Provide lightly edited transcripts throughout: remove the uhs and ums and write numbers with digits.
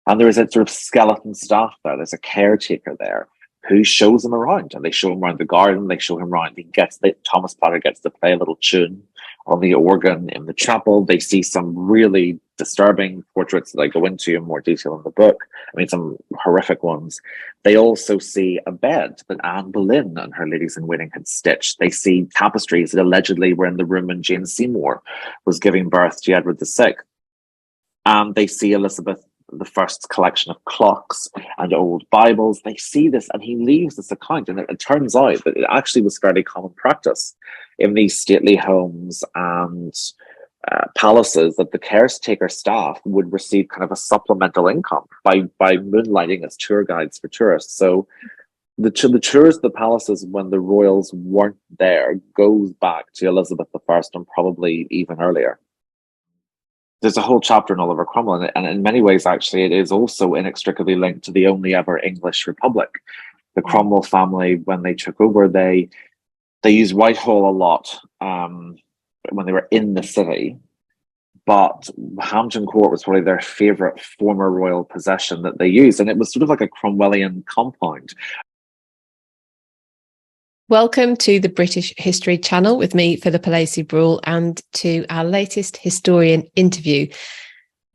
And there is a sort of skeleton staff there. There's a caretaker there who shows him around, and they show him around the garden. They show him around. Thomas Platter gets to play a little tune on the organ in the chapel. They see some really disturbing portraits that I go into in more detail in the book. I mean, some horrific ones. They also see a bed that Anne Boleyn and her ladies in waiting had stitched. They see tapestries that allegedly were in the room when Jane Seymour was giving birth to Edward VI. And they see Elizabeth I's collection of clocks and old Bibles. They see this, and he leaves this account, and it turns out that it actually was fairly common practice in these stately homes and palaces that the caretaker staff would receive kind of a supplemental income by moonlighting as tour guides for tourists. So the tours of the palaces when the royals weren't there goes back to Elizabeth I and probably even earlier. There's a whole chapter in Oliver Cromwell, and in many ways, actually, it is also inextricably linked to the only ever English Republic. The Cromwell family, when they took over, they used Whitehall a lot when they were in the city, but Hampton Court was probably their favourite former royal possession that they used, and it was sort of like a Cromwellian compound. Welcome to the British History Channel with me, Philippa Lacey Brewell, and to our latest historian interview.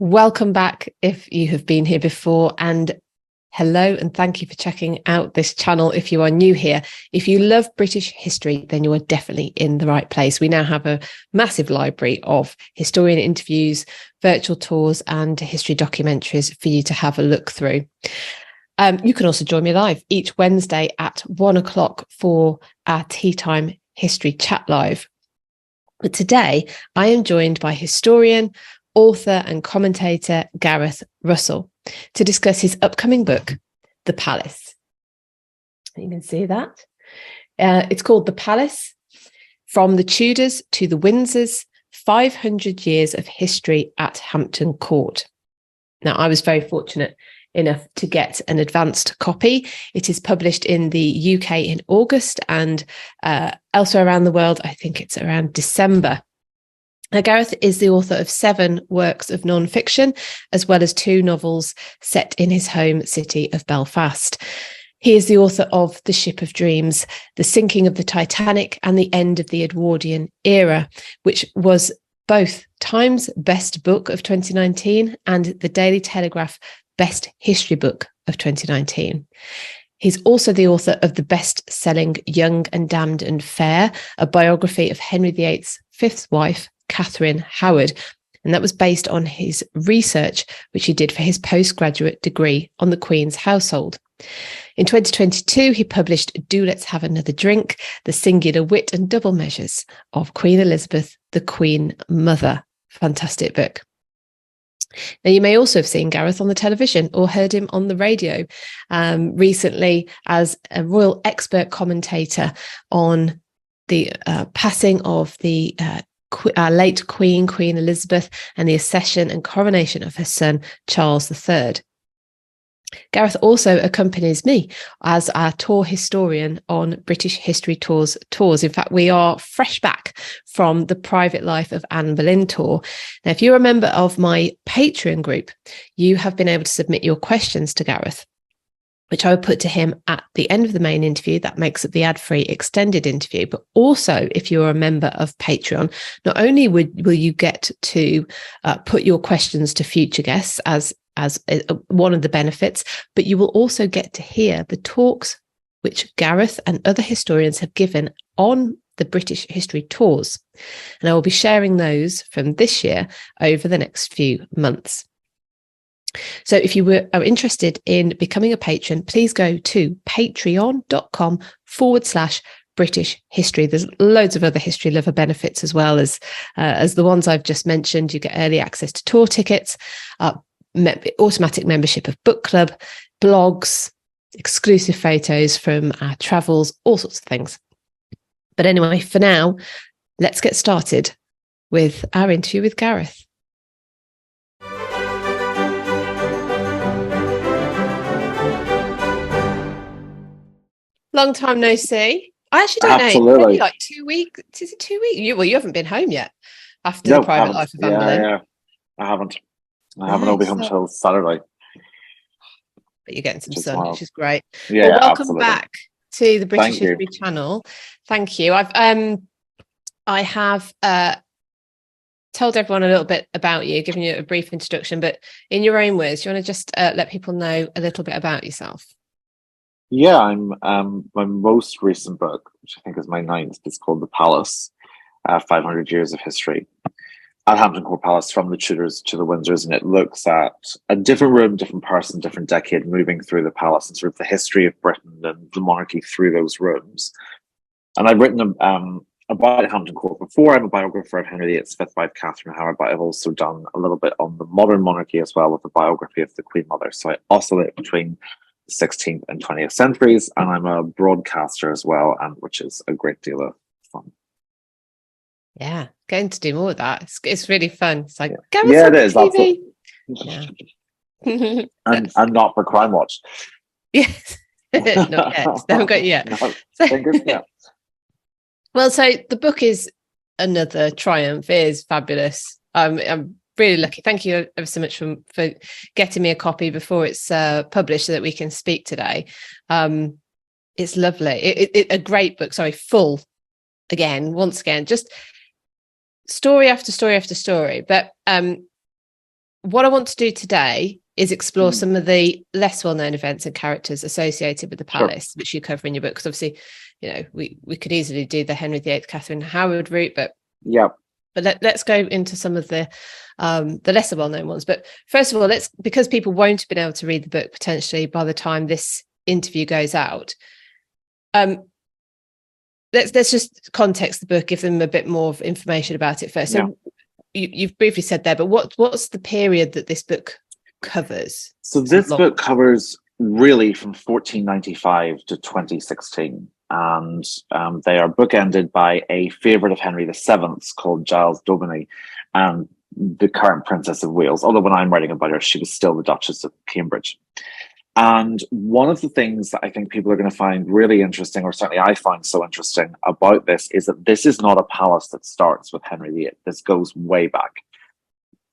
Welcome back if you have been here before, and hello and thank you for checking out this channel if you are new here. If you love British history, then you are definitely in the right place. We now have a massive library of historian interviews, virtual tours, and history documentaries for you to have a look through. You can also join me live each Wednesday at 1 o'clock for our Tea Time History Chat Live. But today I am joined by historian, author and commentator Gareth Russell to discuss his upcoming book, The Palace. You can see that. It's called The Palace, From the Tudors to the Windsors, 500 Years of History at Hampton Court. Now, I was very fortunate enough to get an advanced copy. It is published in the UK in August, and elsewhere around the world, I think it's around December. Now, Gareth is the author of 7 works of non-fiction, as well as 2 novels set in his home city of Belfast. He is the author of The Ship of Dreams, The Sinking of the Titanic, and The End of the Edwardian Era, which was both Time's Best Book of 2019 and the Daily Telegraph Best History Book of 2019. He's also the author of the best-selling Young and Damned and Fair, a biography of Henry VIII's 5th wife, Catherine Howard, and that was based on his research, which he did for his postgraduate degree on the Queen's household. In 2022, he published Do Let's Have Another Drink, The Singular Wit and Double Measures of Queen Elizabeth, the Queen Mother. Fantastic book. Now, you may also have seen Gareth on the television or heard him on the radio recently as a royal expert commentator on the passing of the late Queen Elizabeth, and the accession and coronation of her son, Charles III. Gareth also accompanies me as our tour historian on British History Tours. In fact, we are fresh back from the Private Life of Anne Boleyn tour. Now, if you're a member of my Patreon group, you have been able to submit your questions to Gareth, which I will put to him at the end of the main interview. That makes up the ad-free extended interview. But also, if you're a member of Patreon, not only will you get to put your questions to future guests as one of the benefits, but you will also get to hear the talks which Gareth and other historians have given on the British History Tours. And I will be sharing those from this year over the next few months. So if you are interested in becoming a patron, please go to patreon.com/British History. There's loads of other history lover benefits as well as the ones I've just mentioned. You get early access to tour tickets, automatic membership of book club, blogs, exclusive photos from our travels, all sorts of things. But anyway, for now, let's get started with our interview with Gareth. Long time no see. I actually don't know. Maybe like 2 weeks. Is it 2 weeks? You haven't been home yet after the Private Life of Anne Boleyn. Yeah, I haven't. I'll be home till Saturday. but you're getting some Just sun, wild. which is great. Yeah, Well, welcome absolutely. back to the British Thank you. History Channel. Thank you. I have told everyone a little bit about you, given you a brief introduction, but in your own words, do you want to just let people know a little bit about yourself? Yeah, I'm my most recent book, which I think is my ninth, is called The Palace, 500 Years of History at Hampton Court Palace, from the Tudors to the Windsors, and it looks at a different room, different person, different decade moving through the palace and sort of the history of Britain and the monarchy through those rooms. And I've written about Hampton Court before. I'm a biographer of Henry VIII's fifth wife, Catherine Howard, but I've also done a little bit on the modern monarchy as well, with a biography of the Queen Mother. So I oscillate between the 16th and 20th centuries, and I'm a broadcaster as well, and which is a great deal of fun. Yeah, going to do more of that. It's really fun. It's like, yeah, it is. TV. Yeah. and not for Crime Watch. Yes, not yet. They haven't got it yet. Yeah. Well, so the book is another triumph. It is fabulous. I'm really lucky. Thank you ever so much for getting me a copy before it's published so that we can speak today. It's lovely. A great book. Sorry, full again, once again, just story after story after story. But what I want to do today is explore some of the less well-known events and characters associated with the palace, which you cover in your book. Because obviously, you know, we could easily do the Henry VIII, Catherine Howard route, but let's go into some of the lesser well-known ones. But first of all, because people won't have been able to read the book potentially by the time this interview goes out, let's just context the book, give them a bit more of information about it first. So you've briefly said there, but what's the period that this book covers? So this book covers really from 1495 to 2016, and they are bookended by a favourite of Henry VII called Giles Daubeny, and the current Princess of Wales. Although when I'm writing about her, she was still the Duchess of Cambridge. And one of the things that I think people are going to find really interesting, or certainly I find so interesting about this, is that this is not a palace that starts with Henry VIII. This goes way back.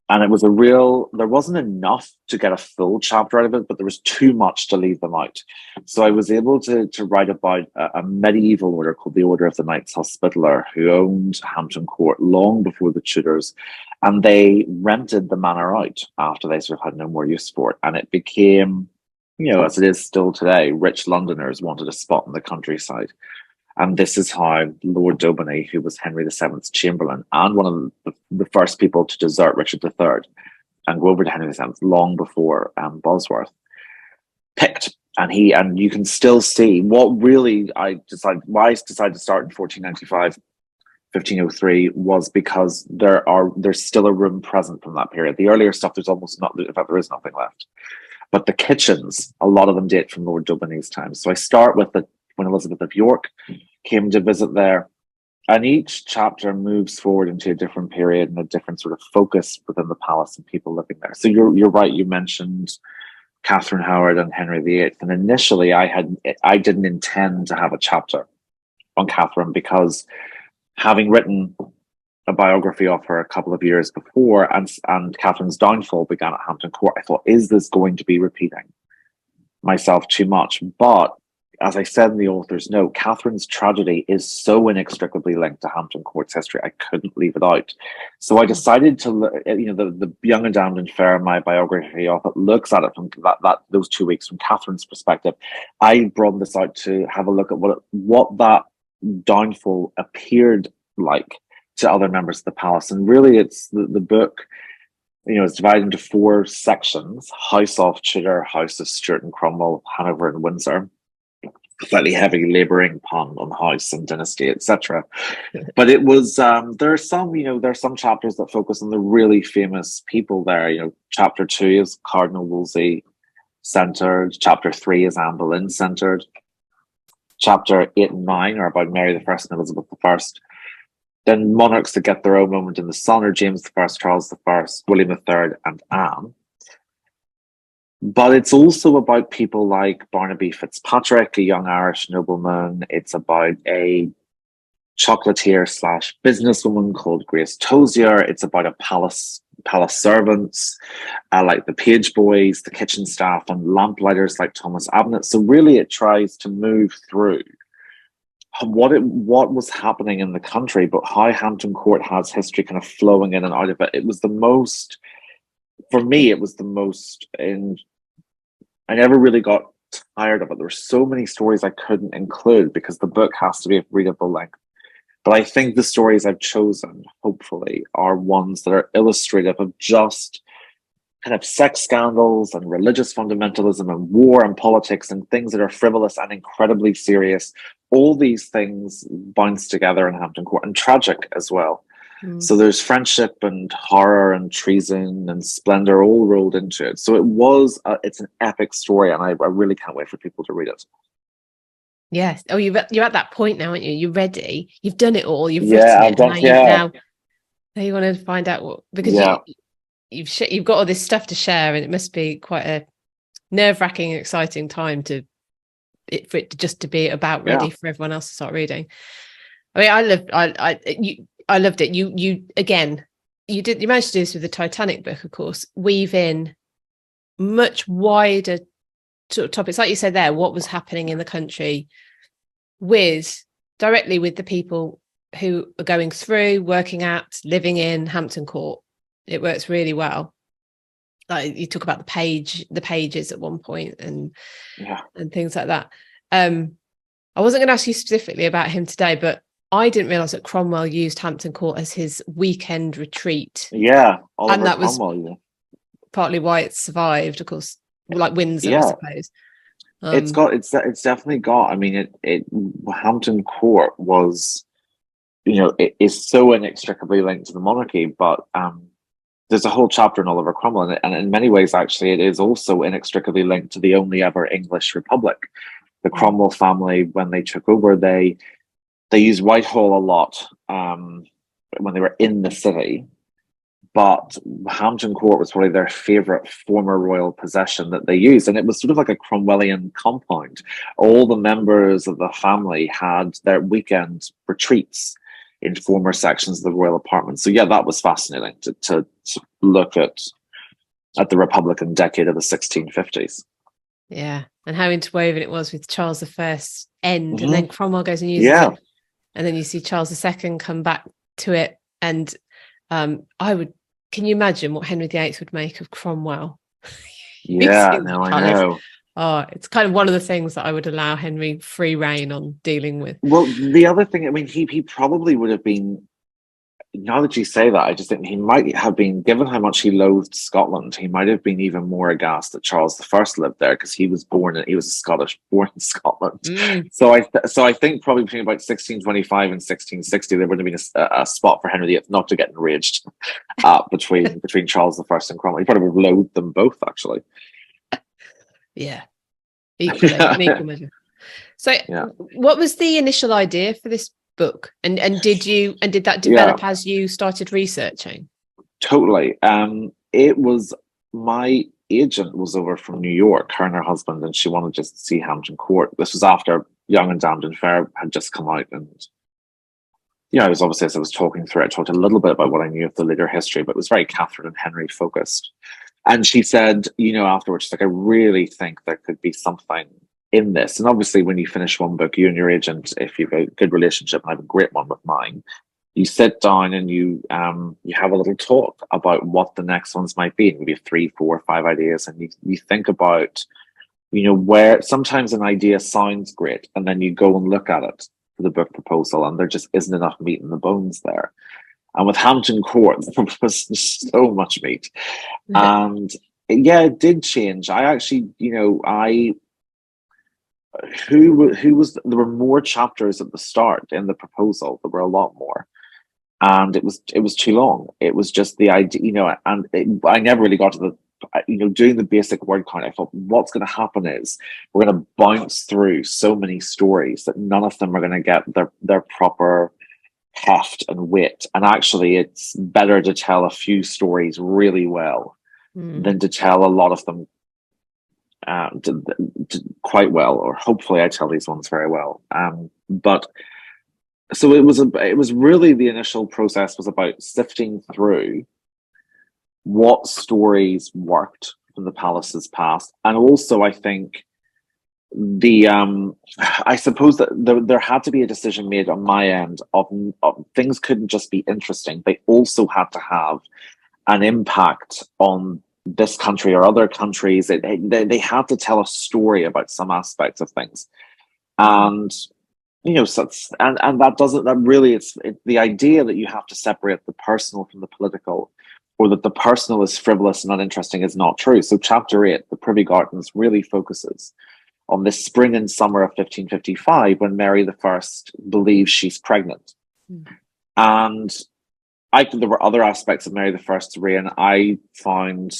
And it was there wasn't enough to get a full chapter out of it, but there was too much to leave them out. So I was able to write about a medieval order called the Order of the Knights Hospitaller, who owned Hampton Court long before the Tudors. And they rented the manor out after they sort of had no more use for it. And it became, you know, as it is still today, rich Londoners wanted a spot in the countryside. And this is how Lord Daubeny, who was Henry VII's Chamberlain and one of the first people to desert Richard III and go over to Henry VII long before Bosworth, picked. And you can still see what really why I decided to start in 1495, 1503 was because there's still a room present from that period. The earlier stuff, there's almost not, in fact, there is nothing left. But the kitchens, a lot of them date from Lord Daubeny's time. So I start with when Elizabeth of York came to visit there. And each chapter moves forward into a different period and a different sort of focus within the palace and people living there. So you're right, you mentioned Catherine Howard and Henry VIII. And initially I didn't intend to have a chapter on Catherine, because having written a biography of her a couple of years before, and Catherine's downfall began at Hampton Court, I thought, is this going to be repeating myself too much? But as I said in the author's note, Catherine's tragedy is so inextricably linked to Hampton Court's history, I couldn't leave it out. So I decided to, the Young and Damned and Fair, my biography of it, looks at it from those 2 weeks from Catherine's perspective. I brought this out to have a look at what that downfall appeared like to other members of the palace. And really, it's the book, it's divided into 4 sections: House of Tudor, House of Stuart and Cromwell, Hanover and Windsor. Slightly heavy labouring pun on house and dynasty, etc. But it was there are some chapters that focus on the really famous people there. Chapter 2 is Cardinal Wolsey centred. Chapter 3 is Anne Boleyn centred. Chapter 8 and 9 are about Mary I and Elizabeth I. Then monarchs that get their own moment in the sun are James I, Charles I, William III, and Anne. But it's also about people like Barnaby Fitzpatrick, a young Irish nobleman. It's about a chocolatier / businesswoman called Grace Tozier. It's about a palace palace servants, like the page boys, the kitchen staff, and lamplighters like Thomas Abnett. So really, it tries to move through what was happening in the country, but how Hampton Court has history kind of flowing in and out of it. It was the most, for me, it was the most. I never really got tired of it. There were so many stories I couldn't include because the book has to be of readable length. But I think the stories I've chosen, hopefully, are ones that are illustrative of just kind of sex scandals and religious fundamentalism and war and politics and things that are frivolous and incredibly serious. All these things bounce together in Hampton Court, and tragic as well. So there's friendship and horror and treason and splendor all rolled into it. So it's an epic story, and I really can't wait for people to read it. Yes. Oh, you're at that point now, aren't you? You're ready. You've done it all. You've written it. Now you want to find out what, because you've got all this stuff to share, and it must be quite a nerve-wracking, exciting time for it just to be about ready for everyone else to start reading. I mean, I loved it. You managed to do this with the Titanic book, of course, weave in much wider sort of topics, like you said there, what was happening in the country directly with the people who are going through, working at, living in Hampton Court. It works really well. Like you talk about the pages at one point and things like that. I wasn't going to ask you specifically about him today, but I didn't realise that Cromwell used Hampton Court as his weekend retreat. Yeah, and that Cromwell, was partly why it survived, of course, like Windsor, I suppose. It's definitely got. I mean, Hampton Court was, it is so inextricably linked to the monarchy, but there's a whole chapter in Oliver Cromwell, and in many ways, actually, it is also inextricably linked to the only ever English republic. The Cromwell family, when they took over, they used Whitehall a lot when they were in the city, but Hampton Court was probably their favourite former royal possession that they used, and it was sort of like a Cromwellian compound. All the members of the family had their weekend retreats in former sections of the royal apartments. So that was fascinating to look at the Republican decade of the 1650s. Yeah, and how interwoven it was with Charles I's end, and then Cromwell goes and uses it, and then you see Charles II come back to it. And can you imagine what Henry VIII would make of Cromwell? I know. Oh, it's kind of one of the things that I would allow Henry free rein on dealing with. Well, the other thing, I mean, he probably would have been, now that you say that, I just think he might have been, given how much he loathed Scotland, he might have been even more aghast that Charles I lived there, because he was Scottish, born in Scotland. So I think probably between about 1625 and 1660, there would have been a spot for Henry VIII not to get enraged between Charles I and Cromwell. He probably would have loathed them both, actually. Yeah, equally, in equal measure. So what was the initial idea for this book, and did that develop as you started researching? Totally. It was, my agent was over from New York, her and her husband, and she wanted just to see Hampton Court. This was after Young and Damned and Fair had just come out, and I was obviously, as I was talking through it, I talked a little bit about what I knew of the later history, but it was very Catherine and Henry focused. And she said, afterwards, she's like, I really think there could be something in this. And obviously, when you finish one book, you and your agent, if you have a good relationship, and I have a great one with mine, you sit down and you have a little talk about what the next ones might be. Maybe 3, 4, 5 ideas, and you think about, where sometimes an idea sounds great, and then you go and look at it for the book proposal, and there just isn't enough meat in the bones there. And with Hampton Court, there was so much meat. And it did change. I actually, there were more chapters at the start in the proposal. There were a lot more. And it was too long. It was just the idea, I never really got to the, doing the basic word count. I thought, what's going to happen is we're going to bounce through so many stories that none of them are going to get their proper heft and wit. And actually, it's better to tell a few stories really well than to tell a lot of them quite well, or hopefully I tell these ones very well. But so it was really, the initial process was about sifting through what stories worked from the palace's past, and also I think I suppose that there had to be a decision made on my end of things couldn't just be interesting; they also had to have an impact on this country or other countries. They had to tell a story about some aspects of things, and that really it's the idea that you have to separate the personal from the political, or that the personal is frivolous and uninteresting, is not true. So chapter 8, the Privy Gardens, really focuses on the spring and summer of 1555, when Mary I believes she's pregnant. And there were other aspects of Mary I's reign I found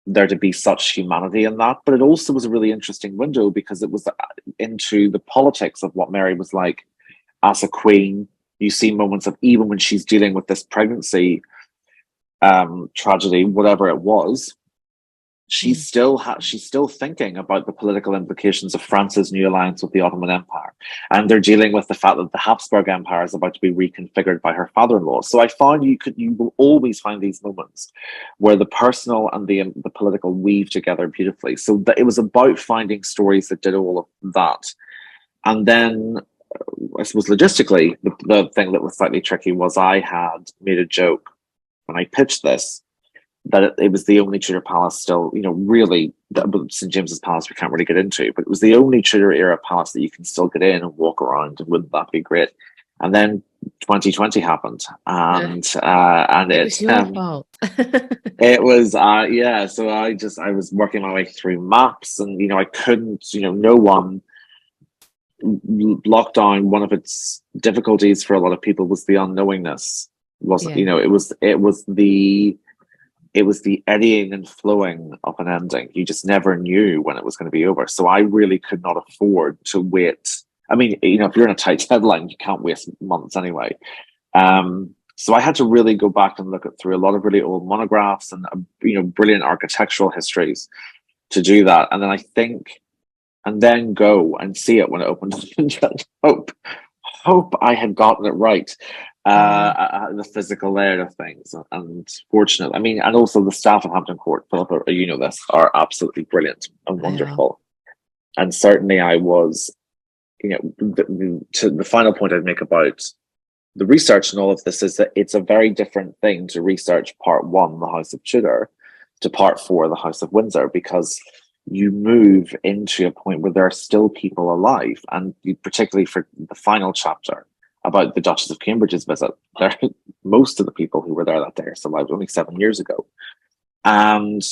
there to be such humanity in that, but it also was a really interesting window because it was into the politics of what Mary was like as a queen. You see moments of, even when she's dealing with this pregnancy tragedy, whatever it was, she's still thinking about the political implications of France's new alliance with the Ottoman Empire, and they're dealing with the fact that the Habsburg Empire is about to be reconfigured by her father-in-law. So I found you will always find these moments where the personal and the political weave together beautifully. So that it was about finding stories that did all of that. And then I suppose logistically, the thing that was slightly tricky was I had made a joke when I pitched this, that it was the only Tudor palace still, really, St. James's Palace we can't really get into, but it was the only Tudor era palace that you can still get in and walk around, and wouldn't that be great? And then 2020 happened, and it was your fault. It was so I was working my way through maps, and I couldn't, no one. Lockdown, one of its difficulties for a lot of people was the unknowingness. It was the eddying and flowing of an ending. You just never knew when it was going to be over. So I really could not afford to wait. I mean, if you're in a tight deadline, you can't waste months anyway. So I had to really go back and look through a lot of really old monographs and, brilliant architectural histories to do that. And then go and see it when it opened up and just hope I had gotten it right. The physical layer of things, and fortunately, and also the staff at Hampton Court, Philippa, this, are absolutely brilliant and wonderful. And certainly I was, to the final point I'd make about the research and all of this is that it's a very different thing to research part 1, the House of Tudor, to part 4, the House of Windsor, because you move into a point where there are still people alive, and particularly for the final chapter about the Duchess of Cambridge's visit, most of the people who were there that day are still alive, only 7 years ago. And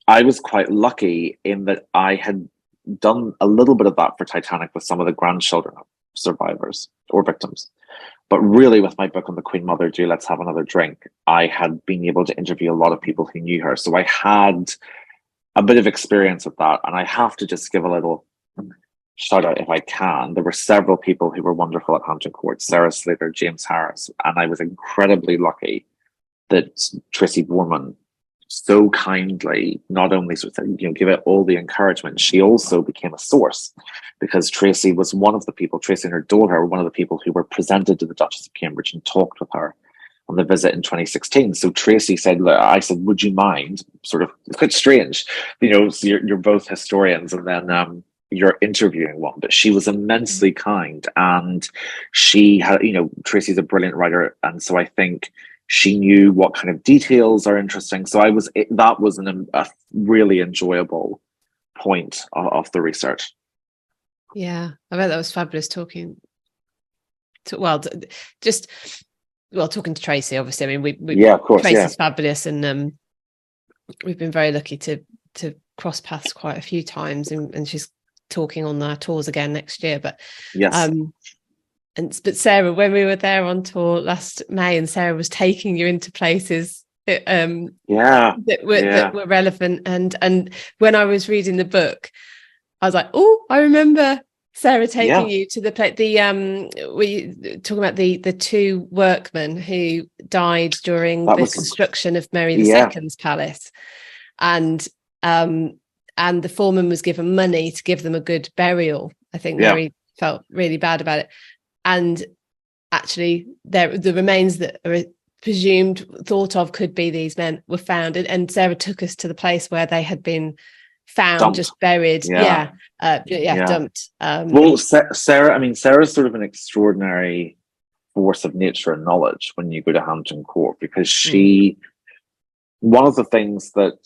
I was quite lucky in that I had done a little bit of that for Titanic with some of the grandchildren of survivors or victims. But really, with my book on the Queen Mother, Do Let's Have Another Drink, I had been able to interview a lot of people who knew her. So I had a bit of experience with that. And I have to just give a little shout out, if I can. There were several people who were wonderful at Hampton Court: Sarah Slater, James Harris, and I was incredibly lucky that Tracy Borman so kindly not only give it all the encouragement, she also became a source, because Tracy was one of the people, Tracy and her daughter were one of the people who were presented to the Duchess of Cambridge and talked with her on the visit in 2016. So Tracy said, I said, would you mind, sort of quite strange, so you're both historians, and then you're interviewing one, but she was immensely kind, and she had, Tracy's a brilliant writer, and so I think she knew what kind of details are interesting. So that was a really enjoyable point of the research. Yeah, I bet that was fabulous talking to Tracy, obviously. I mean, we of course, Tracy's fabulous, and we've been very lucky to cross paths quite a few times, and she's talking on our tours again next year. But yes. But Sarah, when we were there on tour last May, and Sarah was taking you into places that were relevant, and when I was reading the book, I was like, oh, I remember Sarah taking you to we talking about the 2 workmen who died during the construction of Mary II's palace, and the foreman was given money to give them a good burial. I think Mary felt really bad about it. And actually, the remains that are thought of could be these men were found, and Sarah took us to the place where they had been found, dumped. just buried. Dumped. Well, Sarah's sort of an extraordinary force of nature and knowledge when you go to Hampton Court, because one of the things that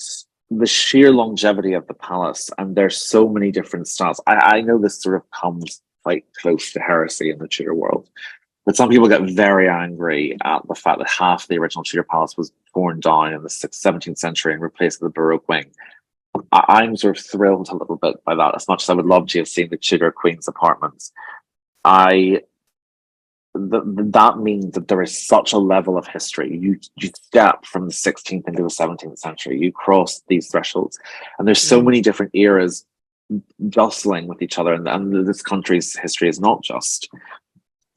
the sheer longevity of the palace, and there's so many different styles. I know this sort of comes quite close to heresy in the Tudor world, but some people get very angry at the fact that half the original Tudor palace was torn down in the 17th century and replaced with a Baroque wing. I'm sort of thrilled a little bit by that, as much as I would love to have seen the Tudor Queen's apartments. That means that there is such a level of history. You step from the 16th into the 17th century. You cross these thresholds, and there's so many different eras jostling with each other. And this country's history is not just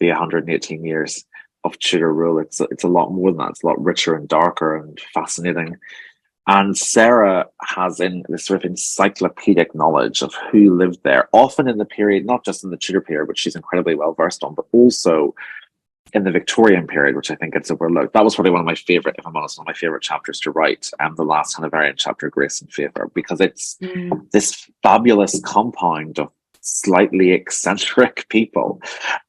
the 118 years of Tudor rule. It's a lot more than that. It's a lot richer and darker and fascinating. And Sarah has this sort of encyclopedic knowledge of who lived there, often in the period, not just in the Tudor period, which she's incredibly well versed on, but also in the Victorian period, which I think gets overlooked. That was probably one of my favorite, if I'm honest, one of my favorite chapters to write, the last Hanoverian chapter, Grace and Favour, because it's this fabulous compound of slightly eccentric people.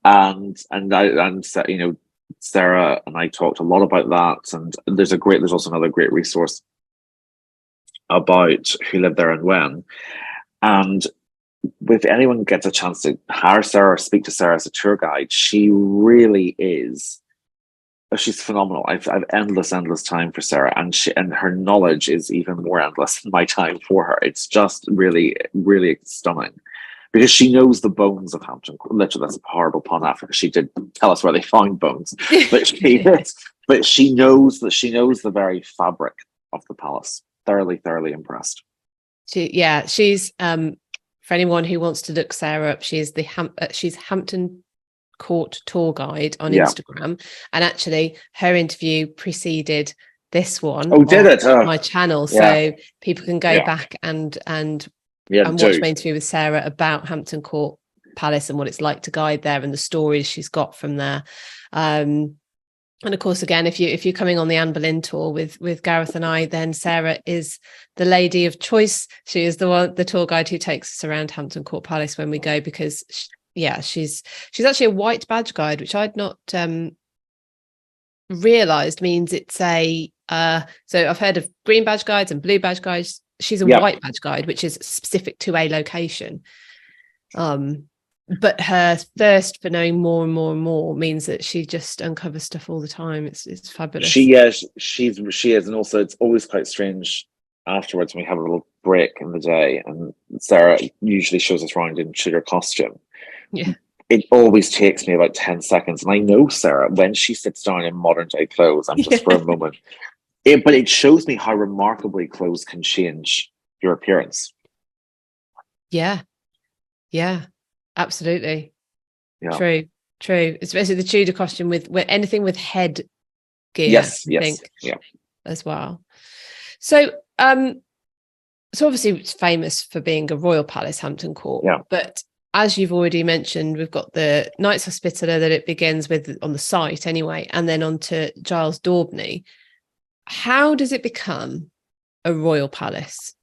And you know, Sarah and I talked a lot about that. And there's also another great resource about who lived there and when. And if anyone gets a chance to hire Sarah or speak to Sarah as a tour guide, she really is, she's phenomenal. I've endless time for Sarah, and her knowledge is even more endless than my time for her. It's just really, really stunning, because she knows the bones of Hampton Court. Literally, that's a horrible pun after she did tell us where they found bones, but she knows the very fabric of the palace. Thoroughly impressed. She's for anyone who wants to look Sarah up, she's Hampton Court tour guide on Instagram, and actually her interview preceded this one. Did it? On my channel, so people can go back and watch my interview with Sarah about Hampton Court Palace and what it's like to guide there, and the stories she's got from there. And of course, again, if you're coming on the Anne Boleyn tour with Gareth and I, then Sarah is the lady of choice. She is the tour guide who takes us around Hampton Court Palace when we go, because she's actually a white badge guide, which I'd not realised means it's a so I've heard of green badge guides and blue badge guides. She's a white badge guide, which is specific to a location. But her thirst for knowing more and more and more means that she just uncovers stuff all the time. It's fabulous. She is, and also it's always quite strange afterwards when we have a little break in the day, and Sarah usually shows us around in Tudor costume. Yeah, it always takes me about 10 seconds, and I know Sarah when she sits down in modern day clothes. I'm just for a moment, but it shows me how remarkably clothes can change your appearance. Yeah. Absolutely. Yeah. True. Especially the Tudor costume with anything with head gear. Yes. As well. So obviously it's famous for being a royal palace, Hampton Court. Yeah. But as you've already mentioned, we've got the Knights Hospitaller that it begins with on the site anyway, and then on to Giles Daubney. How does it become a royal palace?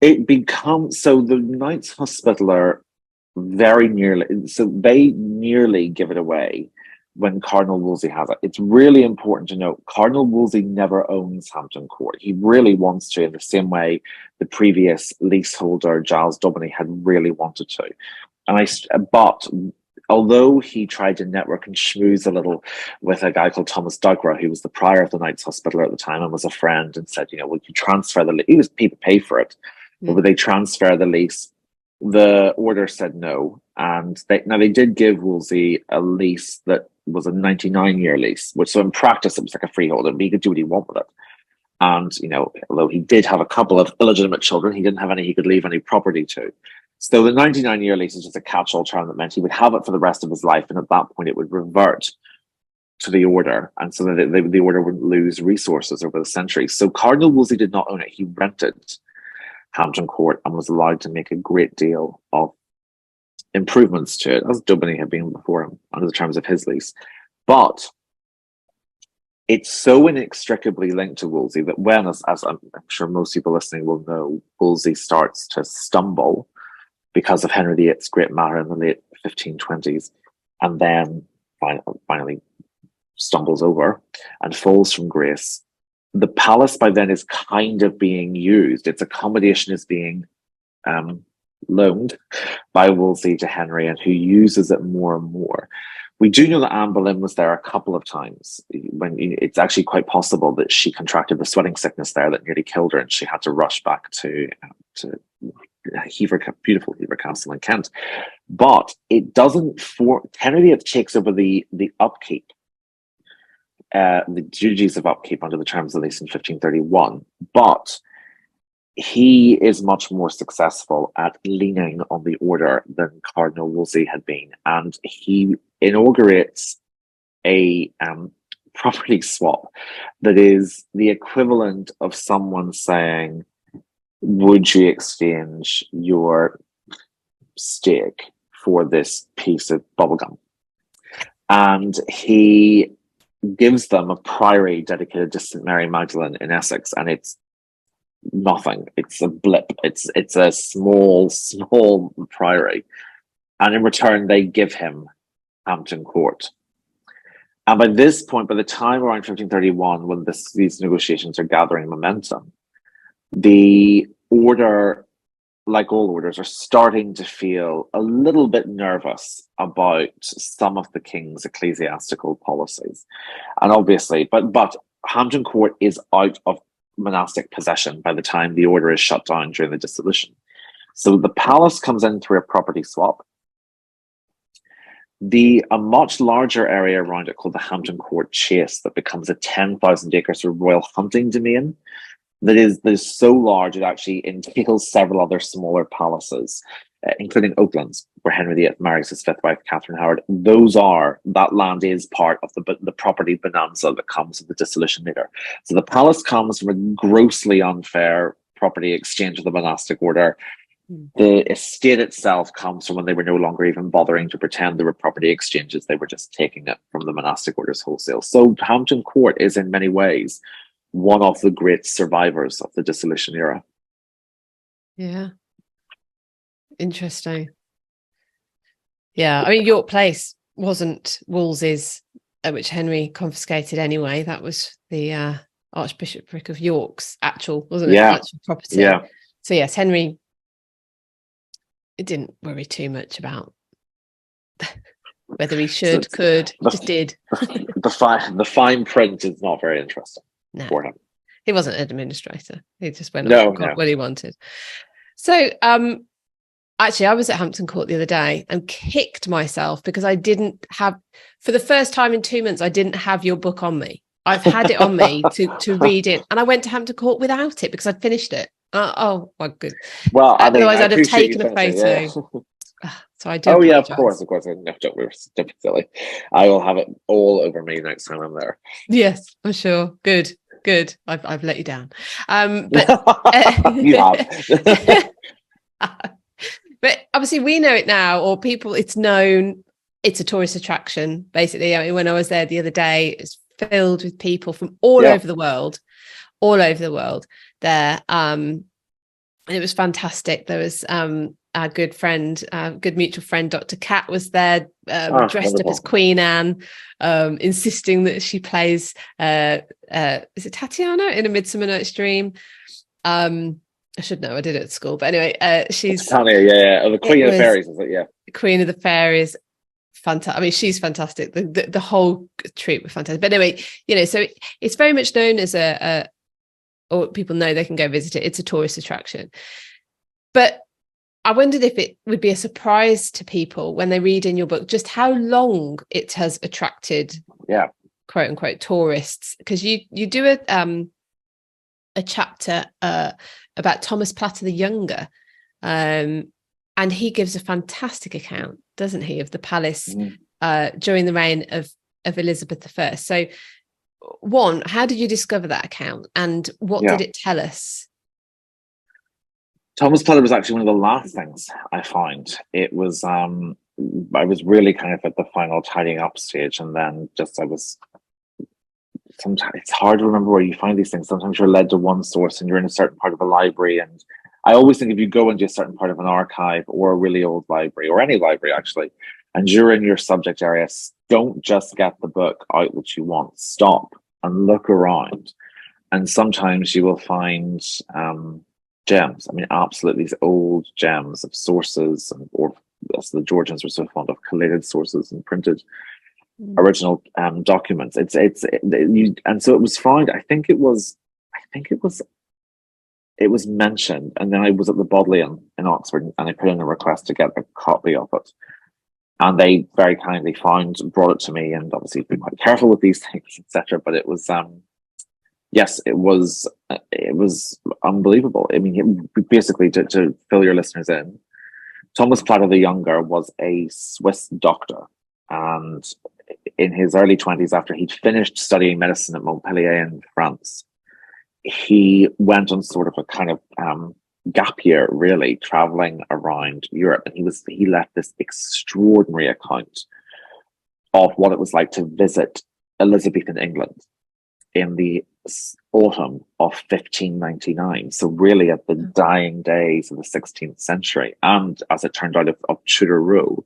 It becomes, so the Knights Hospitaller they nearly give it away when Cardinal Wolsey has it. It's really important to note Cardinal Wolsey never owns Hampton Court. He really wants to, in the same way the previous leaseholder Giles Daubney had really wanted to. But although he tried to network and schmooze a little with a guy called Thomas Douglas, who was the prior of the Knights Hospitaller at the time and was a friend, and said, would you transfer the lease? People pay for it. But would they transfer the lease? The order said no. And they did give Wolsey a lease that was a 99-year lease, which so in practice it was like a freeholder, but he could do what he wanted with it. And, although he did have a couple of illegitimate children, he didn't have any he could leave any property to. So the 99-year lease is just a catch-all term that meant he would have it for the rest of his life, and at that point it would revert to the order, and so that the order wouldn't lose resources over the centuries. So Cardinal Wolsey did not own it. He rented Hampton Court and was allowed to make a great deal of improvements to it, as Daubney had been before him under the terms of his lease. But it's so inextricably linked to Wolsey that when, as I'm sure most people listening will know, Wolsey starts to stumble because of Henry VIII's great matter in the late 1520s, and then finally stumbles over and falls from grace. The palace by then is kind of being used. Its accommodation is being loaned by Wolsey to Henry, and who uses it more and more. We do know that Anne Boleyn was there a couple of times. When it's actually quite possible that she contracted the sweating sickness there that nearly killed her, and she had to rush back to beautiful Hever Castle in Kent. But it doesn't. Henry VIII takes over the upkeep, the duties of upkeep under the terms of lease in 1531, but he is much more successful at leaning on the order than Cardinal Wolsey had been, and he inaugurates a property swap that is the equivalent of someone saying, would you exchange your steak for this piece of bubblegum? And he gives them a priory dedicated to St. Mary Magdalene in Essex, and it's nothing. It's a blip. It's a small priory, and in return they give him Hampton Court. And by this point, by the time around 1531, when these negotiations are gathering momentum, the order, like all orders, are starting to feel a little bit nervous about some of the king's ecclesiastical policies. And obviously, but Hampton Court is out of monastic possession by the time the order is shut down during the dissolution. So the palace comes in through a property swap. A much larger area around it called the Hampton Court Chase that becomes a 10,000 acres of royal hunting domain that is so large it actually entails several other smaller palaces, including Oaklands, where Henry VIII marries his fifth wife, Catherine Howard. That land is part of the property bonanza that comes with the dissolution later. So the palace comes from a grossly unfair property exchange of the monastic order. The estate itself comes from when they were no longer even bothering to pretend there were property exchanges. They were just taking it from the monastic orders wholesale. So Hampton Court is in many ways one of the great survivors of the dissolution era. Yeah. Interesting. Yeah, I mean, York Place wasn't Wolsey's, which Henry confiscated anyway. That was the Archbishopric of York's actual, wasn't it? Actual property. Yeah. So yes, Henry, it didn't worry too much about whether he could. He just did. The fine print is not very interesting for him. He wasn't an administrator. He just went and got what he wanted. So, actually, I was at Hampton Court the other day and kicked myself because I didn't have, for the first time in 2 months, I didn't have your book on me. I've had it on me to read it, and I went to Hampton Court without it because I'd finished it. Oh my good. Well, otherwise I'd have taken a photo. Yeah. So I do. Oh yeah, of course. No, don't be silly. I will have it all over me next time I'm there. Yes, I'm sure. Good. I've let you down. But you have. But obviously we know it now, or people, it's known, it's a tourist attraction, basically. I mean, when I was there the other day, it's filled with people from all over the world there. And it was fantastic. There was our good friend, good mutual friend, Dr. Cat was there, dressed up as Queen Anne, insisting that she plays, is it Tatiana in A Midsummer Night's Dream? I should know, I did it at school, but anyway, she's Tanya, the Queen of the Fairies, is it? Yeah, Queen of the Fairies. Fantastic. I mean, she's fantastic. The whole troupe were fantastic. But anyway, so it's very much known as or people know they can go visit it. It's a tourist attraction. But I wondered if it would be a surprise to people when they read in your book just how long it has attracted, quote unquote, tourists. Because you do a chapter about Thomas Platter the Younger, and he gives a fantastic account, doesn't he, of the palace during the reign of Elizabeth I. So, one, how did you discover that account, and what did it tell us? Thomas Platter was actually one of the last things I found. It was I was really kind of at the final tidying up stage, and then I was sometimes it's hard to remember where you find these things. Sometimes you're led to one source and you're in a certain part of a library. And I always think if you go into a certain part of an archive or a really old library, or any library actually, and you're in your subject area, don't just get the book out that you want. Stop and look around. And sometimes you will find gems. I mean, absolutely, these old gems of sources, or as the Georgians were so fond of, collated sources and printed original documents. And so it was found. I think it was mentioned, and then I was at the Bodleian in Oxford, and I put in a request to get a copy of it. And they very kindly brought it to me, and obviously be quite careful with these things, etc. But it was, yes, it was unbelievable. I mean, basically, to fill your listeners in, Thomas Platter the Younger was a Swiss doctor, and in his early 20s, after he'd finished studying medicine at Montpellier in France, he went on sort of a kind of gap year, really, traveling around Europe, and he left this extraordinary account of what it was like to visit Elizabethan England in the autumn of 1599. So really at the dying days of the 16th century, and as it turned out, of Tudor rule.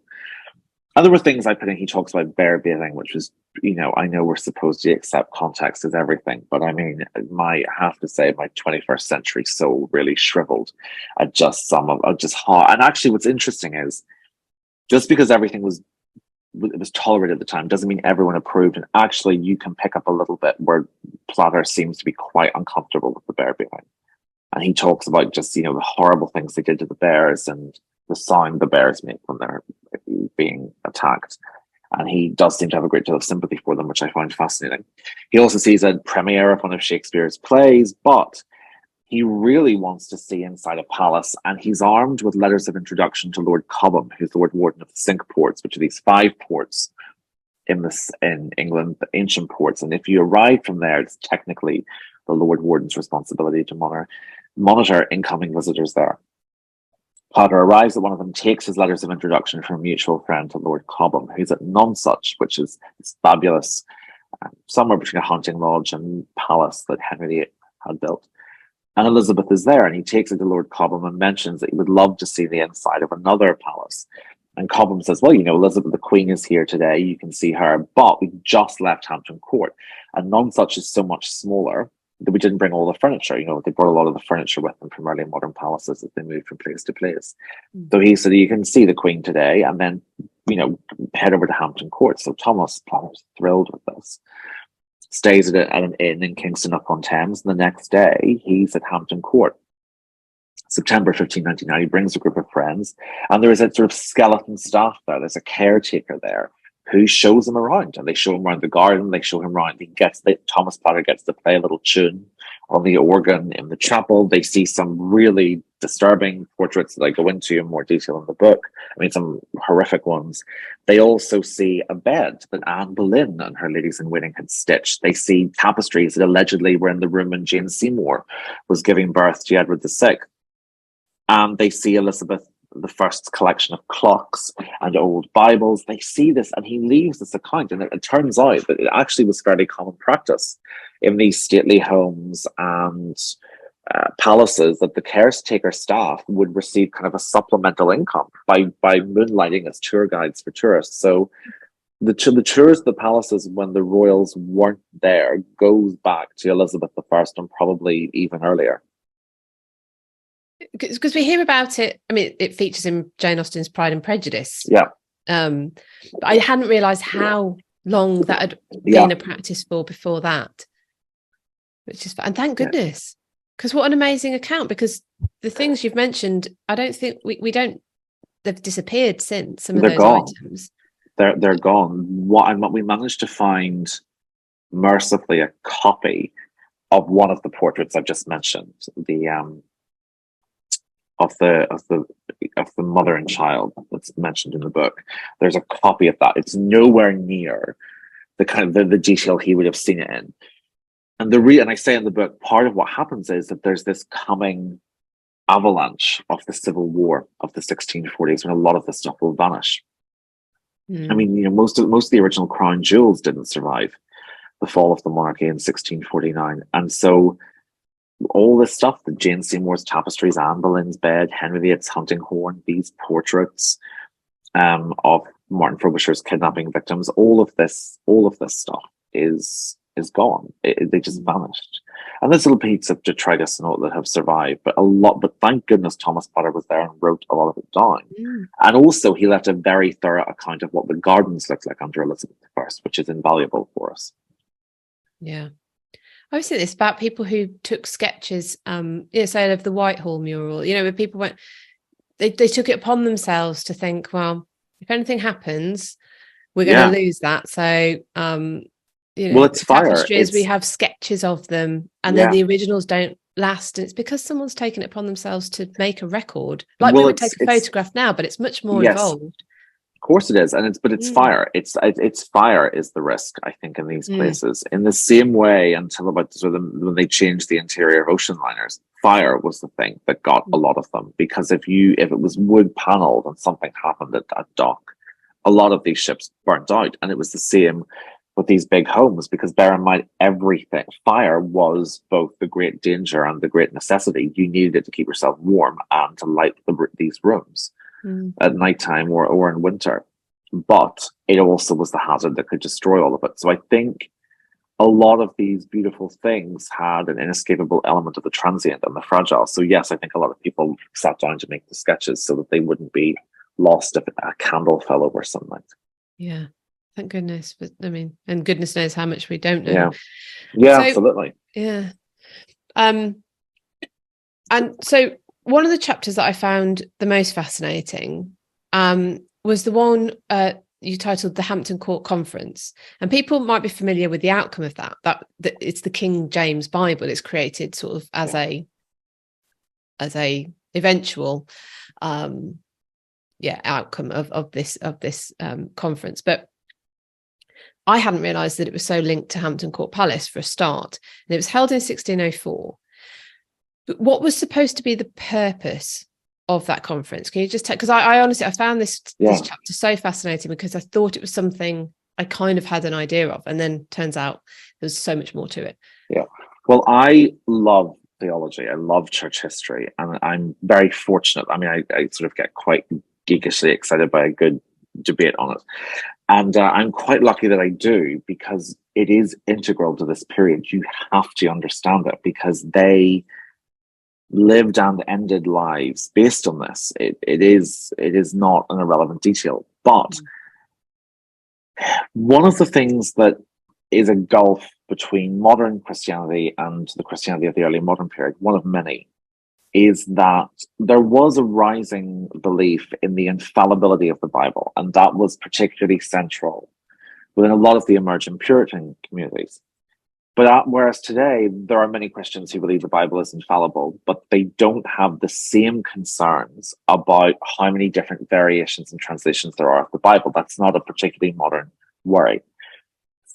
And there were things I put in. He talks about bear baiting, which was, I know we're supposed to accept context as everything, but I mean, I have to say, my 21st century soul really shriveled at just how. And actually, what's interesting is, just because everything was tolerated at the time doesn't mean everyone approved. And actually, you can pick up a little bit where Platter seems to be quite uncomfortable with the bear baiting, and he talks about just the horrible things they did to the bears and the sound the bears make when they're being attacked. And he does seem to have a great deal of sympathy for them, which I find fascinating. He also sees a premiere of one of Shakespeare's plays, but he really wants to see inside a palace, and he's armed with letters of introduction to Lord Cobham, who's Lord Warden of the Cinque Ports, which are these 5 ports in England, the ancient ports. And if you arrive from there, it's technically the Lord Warden's responsibility to monitor incoming visitors there. Platter arrives at one of them, takes his letters of introduction from a mutual friend to Lord Cobham, who's at Nonsuch, which is this fabulous, somewhere between a hunting lodge and palace that Henry VIII had built. And Elizabeth is there, and he takes it to Lord Cobham and mentions that he would love to see the inside of another palace. And Cobham says, well, Elizabeth the Queen is here today, you can see her, but we just left Hampton Court, and Nonsuch is so much smaller that we didn't bring all the furniture. They brought a lot of the furniture with them from early modern palaces as they moved from place to place. So he said, you can see the Queen today, and then, head over to Hampton Court. So Thomas Platter's thrilled with this. Stays at an inn in Kingston upon Thames, and the next day he's at Hampton Court. September 1599, he brings a group of friends, and there is a sort of skeleton staff there. There's a caretaker there who shows him around, and they show him around the garden. They show him around. Thomas Platter gets to play a little tune on the organ in the chapel. They see some really disturbing portraits that I go into in more detail in the book. I mean, some horrific ones. They also see a bed that Anne Boleyn and her ladies in waiting had stitched. They see tapestries that allegedly were in the room when Jane Seymour was giving birth to Edward VI. And they see Elizabeth I's collection of clocks and old Bibles. They see this, and he leaves this account, and it turns out that it actually was fairly common practice in these stately homes and palaces that the caretaker staff would receive kind of a supplemental income by moonlighting as tour guides for tourists. So the tours of the palaces when the royals weren't there goes back to Elizabeth I and probably even earlier. Because we hear about it. I mean, it features in Jane Austen's Pride and Prejudice. Yeah. But I hadn't realised how long that had been a practice for before that. Which is, and thank goodness, because what an amazing account. Because the things you've mentioned, I don't think we don't. They've disappeared since. Some of those items. They're gone. What we managed to find, mercifully, a copy of one of the portraits I've just mentioned. Of the mother and child that's mentioned in the book. There's a copy of that. It's nowhere near the kind of the detail he would have seen it in. And and I say in the book, part of what happens is that there's this coming avalanche of the Civil War of the 1640s when a lot of this stuff will vanish. I mean, most of the original crown jewels didn't survive. the fall of the monarchy in 1649. And so all this stuff, the Jane Seymour's tapestries, Anne Boleyn's bed, Henry VIII's hunting horn, these portraits of Martin Frobisher's kidnapping victims, all of this stuff is gone. They just vanished. And there's little pieces of detritus and all that have survived, but thank goodness Thomas Potter was there and wrote a lot of it down. And also he left a very thorough account of what the gardens looked like under Elizabeth I, which is invaluable for us. Yeah. I was saying this about people who took sketches, say of the Whitehall mural, where people went, they took it upon themselves to think, well, if anything happens, we're going to lose that. So, well, it's fire. We have sketches of them, and then the originals don't last. And it's because someone's taken it upon themselves to make a record. Like we would take a photograph now, but it's much more involved. Of course it is, and it's fire. It's fire is the risk, I think, in these places. In the same way, until about when they changed the interior of ocean liners, fire was the thing that got a lot of them. Because if it was wood panelled and something happened at dock, a lot of these ships burnt out, and it was the same with these big homes. Because bear in mind, fire was both the great danger and the great necessity. You needed it to keep yourself warm and to light these rooms at nighttime or in winter, but it also was the hazard that could destroy all of it. So I think a lot of these beautiful things had an inescapable element of the transient and the fragile. So yes, I think a lot of people sat down to make the sketches so that they wouldn't be lost if a candle fell over sunlight. Yeah, thank goodness. But I mean, and goodness knows how much we don't know. Yeah, so, absolutely. Yeah. And so one of the chapters that I found the most fascinating was the one you titled The Hampton Court Conference. And people might be familiar with the outcome of that it's the King James Bible. It's created sort of as a eventual outcome of this conference. But I hadn't realised that it was so linked to Hampton Court Palace for a start. And it was held in 1604. But what was supposed to be the purpose of that conference? Can you just because I honestly found this chapter so fascinating, because I thought it was something I kind of had an idea of, and then turns out there's so much more to it. Yeah. Well, I love theology. I love church history, and I'm very fortunate. I mean, I sort of get quite geekishly excited by a good debate on it. And I'm quite lucky that I do, because it is integral to this period. You have to understand it, because they lived and ended lives based on this. It is not an irrelevant detail. But one of the things that is a gulf between modern Christianity and the Christianity of the early modern period, one of many, is that there was a rising belief in the infallibility of the Bible, and that was particularly central within a lot of the emergent Puritan communities. But whereas today there are many Christians who believe the Bible is infallible, but they don't have the same concerns about how many different variations and translations there are of the Bible. That's not a particularly modern worry.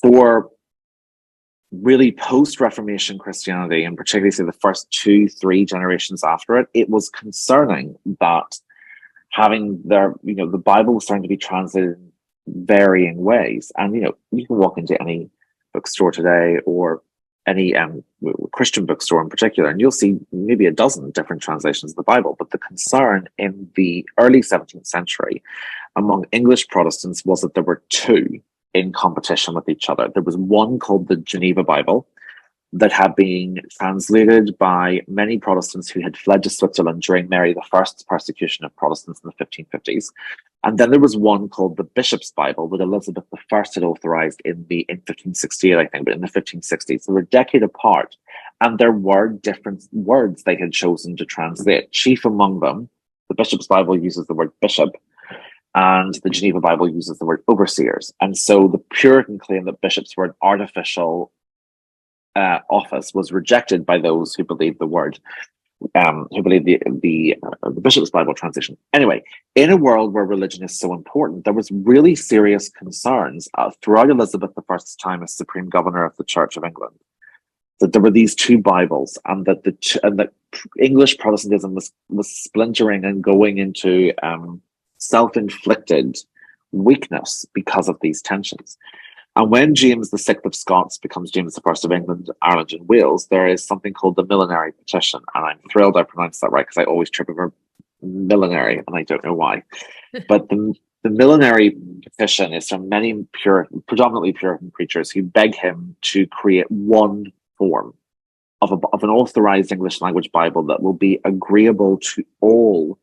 For really post-Reformation Christianity, and particularly say the first 2-3 generations after it, it was concerning that having the Bible was starting to be translated in varying ways. And you can walk into any bookstore today, or any Christian bookstore in particular, and you'll see maybe a dozen different translations of the Bible. But the concern in the early 17th century among English Protestants was that there were two in competition with each other. There was one called the Geneva Bible that had been translated by many Protestants who had fled to Switzerland during Mary I's persecution of Protestants in the 1550s. And then there was one called the Bishop's Bible that Elizabeth I had authorized in 1568, I think, but in the 1560s. So they were a decade apart, and there were different words they had chosen to translate. Chief among them, the Bishop's Bible uses the word bishop, and the Geneva Bible uses the word overseers. And so the Puritan claim that bishops were an artificial office was rejected by those who believed the word, who believed the Bishop's Bible translation. Anyway, in a world where religion is so important, there was really serious concerns throughout Elizabeth I's time as Supreme Governor of the Church of England, that there were these two Bibles, and that English Protestantism was splintering and going into self-inflicted weakness because of these tensions. And when James VI of Scots becomes James I of England, Ireland, and Wales, there is something called the Millenary Petition. And I'm thrilled I pronounced that right, because I always trip over millenary, and I don't know why. But the Millenary Petition is from many predominantly Puritan preachers who beg him to create one form of an authorized English language Bible that will be agreeable to all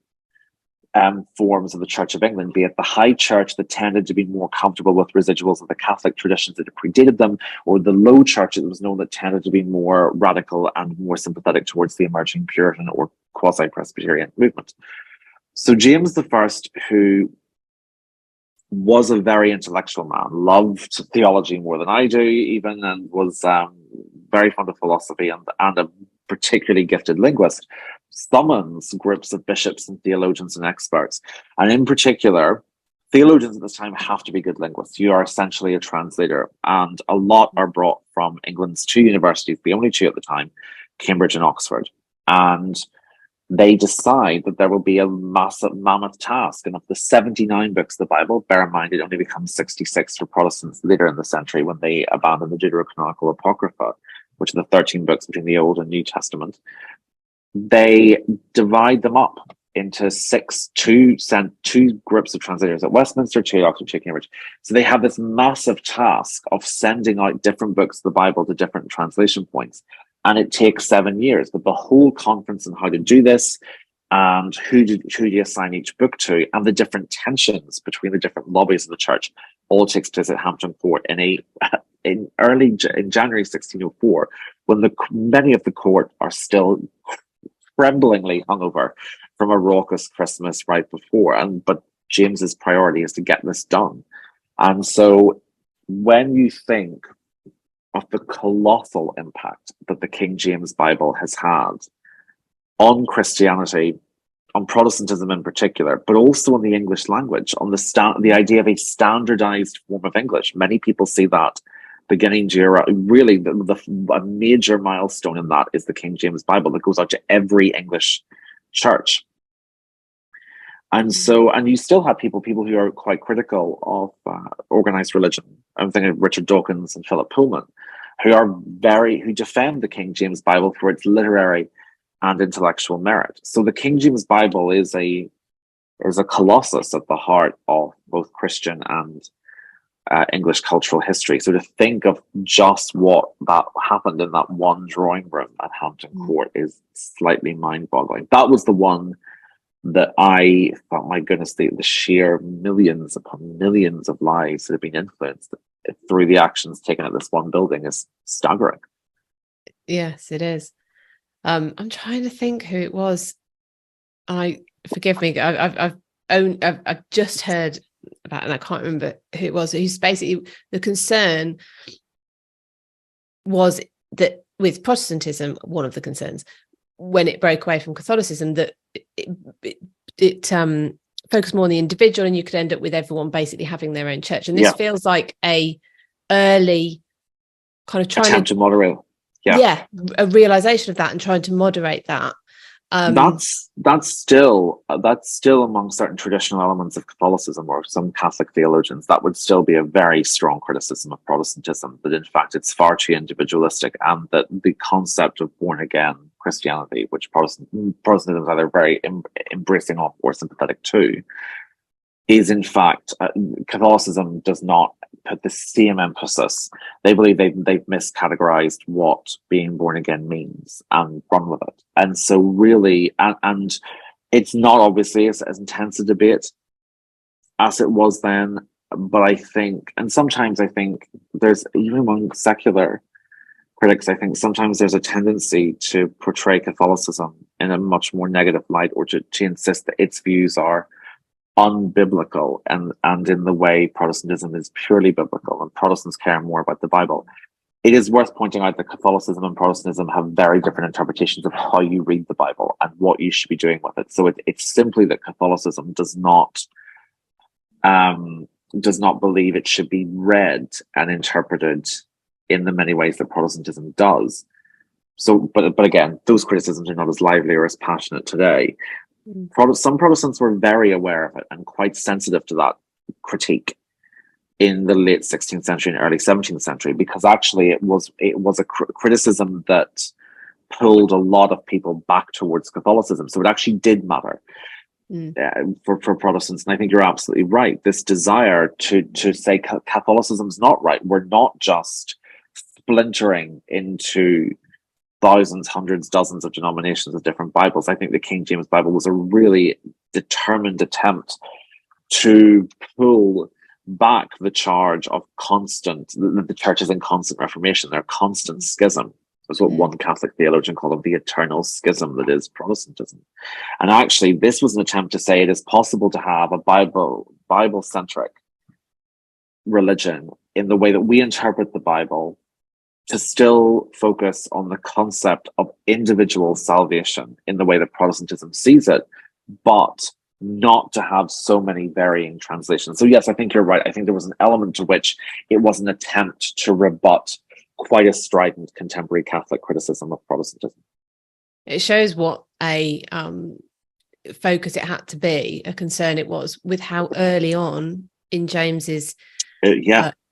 forms of the Church of England, be it the High Church that tended to be more comfortable with residuals of the Catholic traditions that had predated them, or the Low Church that was known that tended to be more radical and more sympathetic towards the emerging Puritan or quasi-Presbyterian movement. So James I, who was a very intellectual man, loved theology more than I do even, and was very fond of philosophy and a particularly gifted linguist, summons groups of bishops and theologians and experts. And in particular, theologians at this time have to be good linguists. You are essentially a translator, and a lot are brought from England's two universities, the only two at the time, Cambridge and Oxford. And they decide that there will be a massive, mammoth task. And of the 79 books of the Bible, bear in mind it only becomes 66 for Protestants later in the century when they abandon the Deuterocanonical Apocrypha, which are the 13 books between the Old and New Testament. They divide them up into two groups of translators at Westminster, two at Oxford, two at Cambridge. So they have this massive task of sending out different books of the Bible to different translation points. And it takes 7 years. But the whole conference on how to do this, and who do you assign each book to, and the different tensions between the different lobbies of the church, all takes place at Hampton Court in January 1604, when many of the court are still tremblingly hungover from a raucous Christmas right before. But James's priority is to get this done. And so when you think of the colossal impact that the King James Bible has had on Christianity, on Protestantism in particular, but also on the English language, on the idea of a standardized form of English. Many people see that beginning to really a major milestone in that is the King James Bible that goes out to every English church. And so, and you still have people who are quite critical of organized religion. I'm thinking of Richard Dawkins and Philip Pullman, who defend the King James Bible for its literary and intellectual merit. So the King James Bible is a colossus at the heart of both Christian and English cultural history. So to think of just what that happened in that one drawing room at Hampton Court is slightly mind-boggling. That was the one that I thought, my goodness, the sheer millions upon millions of lives that have been influenced through the actions taken at this one building is staggering. Yes, it is. I'm trying to think who it was. Forgive me. I've just heard about, and I can't remember who it was. Who's basically, the concern was that with Protestantism, one of the concerns when it broke away from Catholicism, that it focused more on the individual, and you could end up with everyone basically having their own church. And this feels like a early kind of trying to moderate. A realization of that and trying to moderate that. That's still among certain traditional elements of Catholicism, or some Catholic theologians, that would still be a very strong criticism of Protestantism, that in fact it's far too individualistic, and that the concept of born again Christianity, which Protestantism is either very embracing of or sympathetic to, is in fact Catholicism does not put the same emphasis. They believe they've miscategorized what being born again means and run with it. And so really, and it's not obviously as intense a debate as it was then, but I think, and sometimes I think there's, even among secular critics, I think sometimes there's a tendency to portray Catholicism in a much more negative light, or to insist that its views are unbiblical, and in the way Protestantism is purely biblical and Protestants care more about the Bible. It is worth pointing out that Catholicism and Protestantism have very different interpretations of how you read the Bible and what you should be doing with it. So it's simply that Catholicism does not believe it should be read and interpreted in the many ways that Protestantism does. So, but again, those criticisms are not as lively or as passionate today. Some Protestants were very aware of it and quite sensitive to that critique in the late 16th century and early 17th century, because actually it was a criticism that pulled a lot of people back towards Catholicism. So it actually did matter for Protestants. And I think you're absolutely right. This desire to say Catholicism's not right. We're not just splintering into thousands, hundreds, dozens of denominations of different Bibles. I think the King James Bible was a really determined attempt to pull back the charge of the church is in constant reformation, their constant schism. That's what one Catholic theologian called it, the eternal schism that is Protestantism. And actually, this was an attempt to say it is possible to have a Bible-centric religion in the way that we interpret the Bible, to still focus on the concept of individual salvation in the way that Protestantism sees it, but not to have so many varying translations. So yes, I think you're right. I think there was an element to which it was an attempt to rebut quite a strident contemporary Catholic criticism of Protestantism. It shows what a focus it had to be, a concern it was, with how early on in James's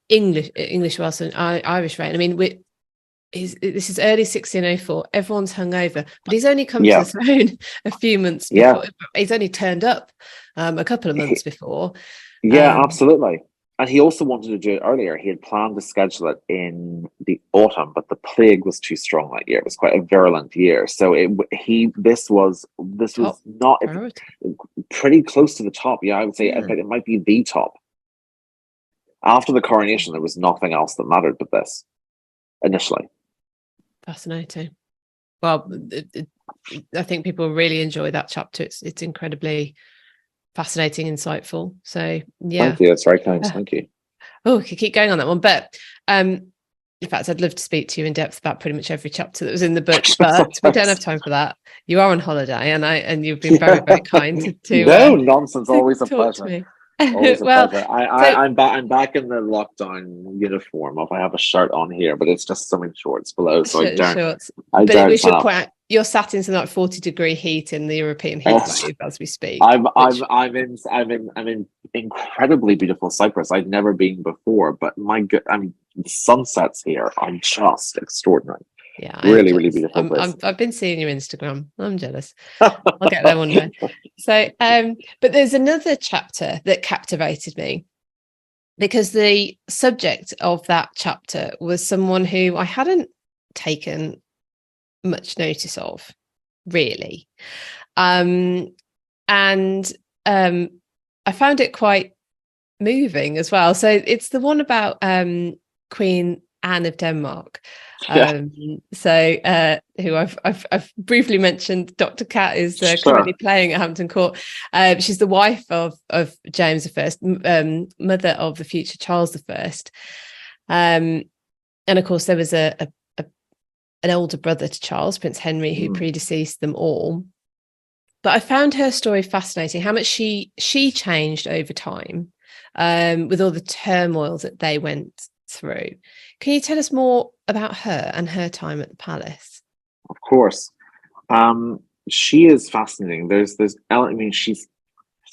English, Welsh and Irish reign. I mean, this is early 1604. Everyone's hungover, but he's only come to the throne a few months before. He's only turned up a couple of months before. Absolutely. And he also wanted to do it earlier. He had planned to schedule it in the autumn, but the plague was too strong that year. It was quite a virulent year. So this was not pretty close to the top. Yeah, I would say it might be the top. After the coronation, there was nothing else that mattered but this initially. Fascinating. Well, I think people really enjoy that chapter. It's incredibly fascinating, insightful. So yeah, thank you. That's very kind. Thank you. Oh, we could keep going on that one, but in fact, I'd love to speak to you in depth about pretty much every chapter that was in the book, but we don't have time for that. You are on holiday, and you've been very, very kind to no nonsense. Always a talk pleasure. to me. Always a pleasure. I'm back in the lockdown uniform. If I have a shirt on here, but it's just something shorts below, so I don't. But we should point out, you're sat in some like 40-degree heat in the European heat wave as we speak. I'm in incredibly beautiful Cyprus. I've never been before, but the sunsets here are just extraordinary. Yeah, really beautiful. I've been seeing your Instagram. I'm jealous. I'll get there one day. So, but there's another chapter that captivated me, because the subject of that chapter was someone who I hadn't taken much notice of, really, and I found it quite moving as well. So it's the one about Queen Anne of Denmark. Who I've briefly mentioned. Dr. Cat is currently playing at Hampton Court. She's the wife of James I, mother of the future Charles I, and of course there was an older brother to Charles, Prince Henry, who predeceased them all. But I found her story fascinating, how much she changed over time, with all the turmoil that they went through. Can you tell us more about her and her time at the palace? Of course. She is fascinating. She's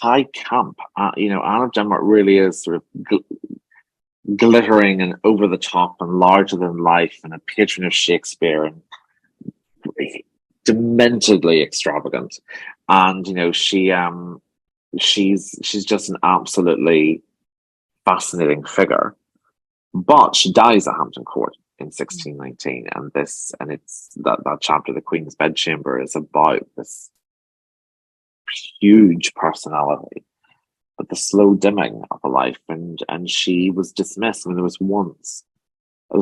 high camp. Anne of Denmark really is sort of glittering and over the top and larger than life, and a patron of Shakespeare, and dementedly extravagant. And she's just an absolutely fascinating figure. But she dies at Hampton Court in 1619, and it's that chapter, The Queen's Bedchamber, is about this huge personality, but the slow dimming of a life, and she was dismissed. I mean, there was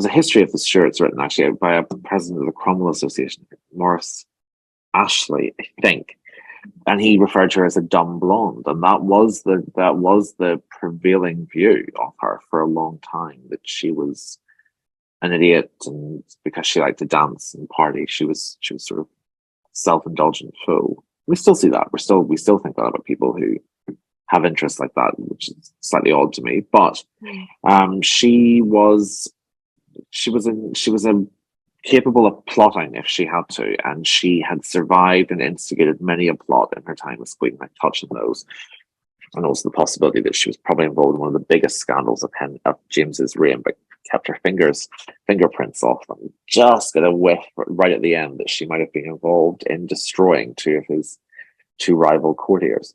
a history of the Stuarts written actually by a president of the Cromwell Association, Morris Ashley, I think, and he referred to her as a dumb blonde, and that was the prevailing view of her for a long time, that she was an idiot, and because she liked to dance and party, she was sort of self-indulgent fool. We still see that. We still think that about people who have interests like that, which is slightly odd to me. But she was capable of plotting if she had to, and she had survived and instigated many a plot in her time as queen. I touch on those. and also the possibility that she was probably involved in one of the biggest scandals of James's reign, but kept her fingerprints off them. Just got a whiff right at the end that she might have been involved in destroying two of his two rival courtiers.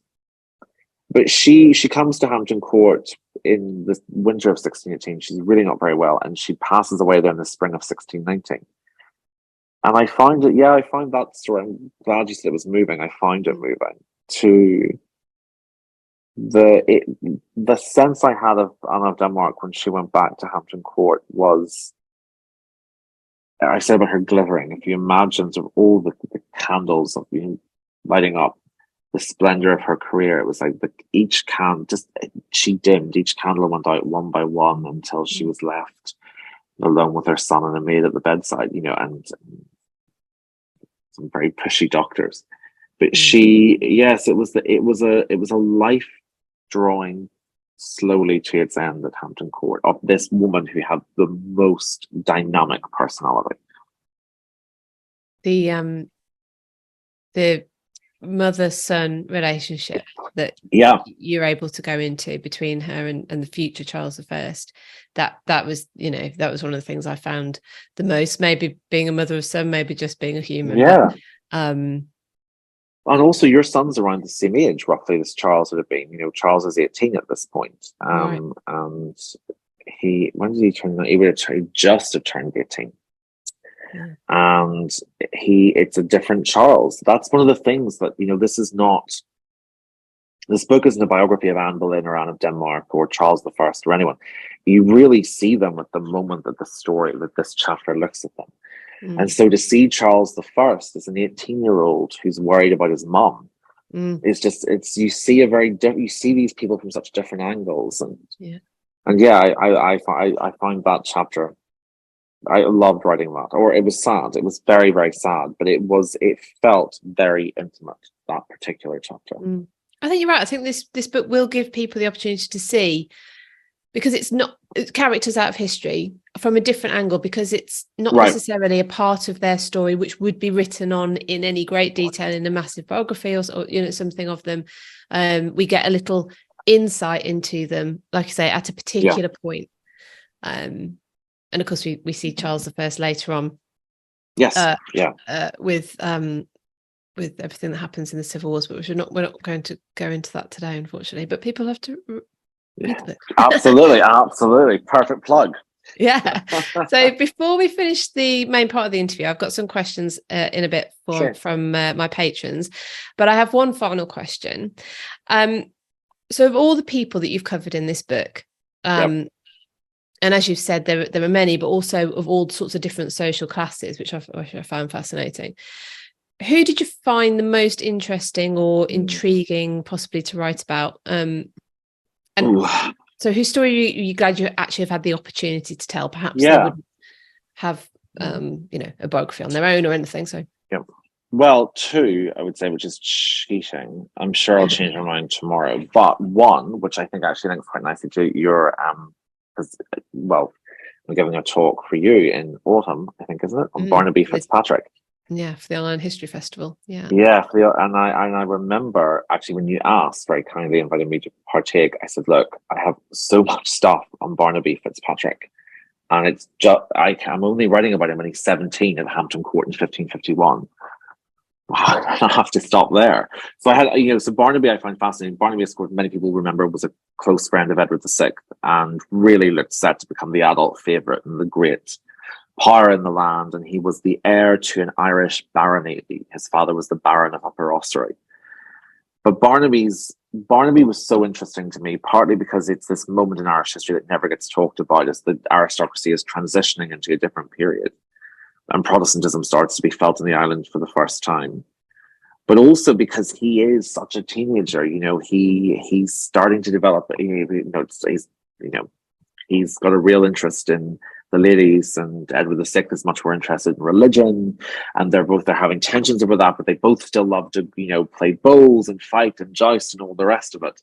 But she comes to Hampton Court in the winter of 1618. She's really not very well, and she passes away there in the spring of 1619. And I find that story, I'm glad you said it was moving. I find it moving to the sense I had of Anne of Denmark when she went back to Hampton Court was, I said about her glittering. If you imagine sort of all the candles of lighting up the splendor of her career, it was like each candle she dimmed. Each candle went out one by one until she was left alone with her son and a maid at the bedside, and some very pushy doctors. But it was a life drawing slowly to its end at Hampton Court of this woman who had the most dynamic personality. The mother-son relationship that you're able to go into between her and the future Charles I, that was one of the things I found the most, maybe being a mother of son, maybe just being a human. And also your son's around the same age roughly as Charles would have been. Charles is 18 at this point. Right. And when did he turn? He would have just have turned 18. Yeah. And it's a different Charles. That's one of the things that, this book isn't a biography of Anne Boleyn or Anne of Denmark or Charles I or anyone. You really see them at the moment that this chapter looks at them. And so to see Charles I as an 18-year-old who's worried about his mum you see these people from such different angles. I find that chapter, I loved writing that. Or it was sad. It was very, very sad, but it felt very intimate, that particular chapter. I think you're right. I think this book will give people the opportunity to see, because it's characters out of history from a different angle, because it's not necessarily a part of their story which would be written on in any great detail in a massive biography or something of them. We get a little insight into them, like I say, at a particular point. And of course we see Charles I later on. Yes. With everything that happens in the Civil Wars, but we're not going to go into that today, unfortunately. But people have to read the book. Absolutely. Perfect plug. Yeah. So before we finish the main part of the interview, I've got some questions in a bit from my patrons, but I have one final question. So of all the people that you've covered in this book, and as you've said, there are many, but also of all sorts of different social classes, which I found fascinating. Who did you find the most interesting or intriguing, possibly, to write about? So whose story are you glad you actually have had the opportunity to tell? Perhaps they wouldn't have, a biography on their own or anything. So well, two, I would say, which is cheating. I'm sure I'll change my mind tomorrow. But one, which I think actually links quite nicely to your, I'm giving a talk for you in autumn, I think, isn't it, on Barnaby Fitzpatrick? Yeah, for the Ireland History Festival. And I remember actually when you asked, very kindly invited me to partake, I said, look, I have so much stuff on Barnaby Fitzpatrick, and it's just I'm only writing about him when he's 17 at Hampton Court in 1551. I have to stop there. So I had, so Barnaby I find fascinating. Barnaby, of course, many people remember, was a close friend of Edward VI and really looked set to become the adult favourite and the great power in the land, and he was the heir to an Irish barony. His father was the Baron of Upper Ossory. But Barnaby was so interesting to me, partly because it's this moment in Irish history that never gets talked about, as the aristocracy is transitioning into a different period, and Protestantism starts to be felt in the island for the first time. But also because he is such a teenager, he's starting to develop. He's got a real interest in the ladies, and Edward VI is much more interested in religion, and they're having tensions over that, but they both still love to, play bowls and fight and joust and all the rest of it.